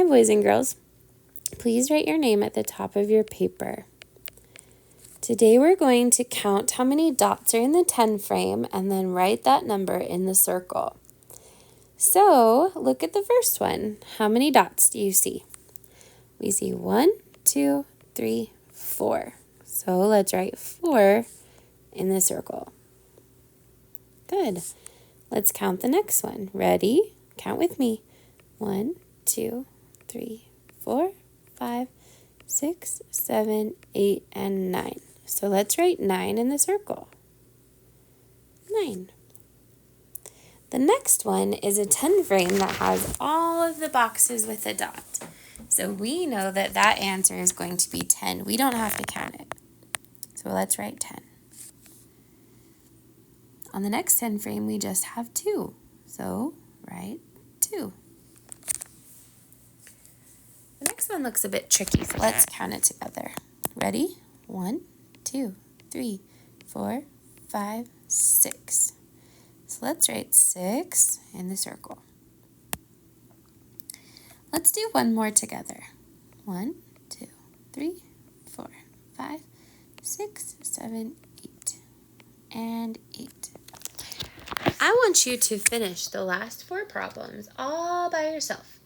boys and girls, please write your name at the top of your paper. Today we're going to count how many dots are in the 10 frame and then write that number in the circle. So look at the first one. How many dots do you see? We see 1, 2, 3, 4. So let's write 4 in the circle. Good. Let's count the next one. Ready? Count with me. 1, 2, 3, 4, 5, 6, 7, 8, and 9. So let's write 9 in the circle. 9. The next one is a 10 frame that has all of the boxes with a dot. So we know that that answer is going to be 10. We don't have to count it. So let's write 10. On the next 10 frame, we just have 2. So write 2. The next one looks a bit tricky, so let's count it together. Ready? 1, 2, 3, 4, 5, 6. So let's write 6 in the circle. Let's do one more together. 1, 2, 3, 4, 5, 6, 7, 8, and 8. I want you to finish the last 4 problems all by yourself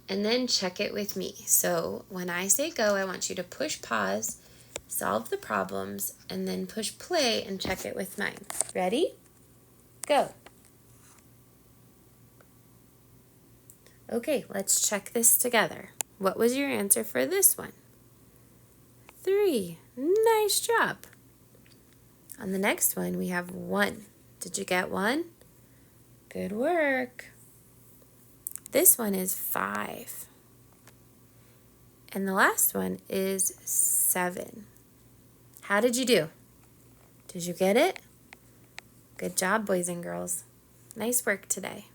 and then check it with me. So when I say go, I want you to push pause, solve the problems, and then push play and check it with mine. Ready? Go. Okay, let's check this together. What was your answer for this one? 3. Nice job. On the next one, we have 1. Did you get 1? Good work. This one is 5. And the last one is 7. How did you do? Did you get it? Good job, boys and girls. Nice work today.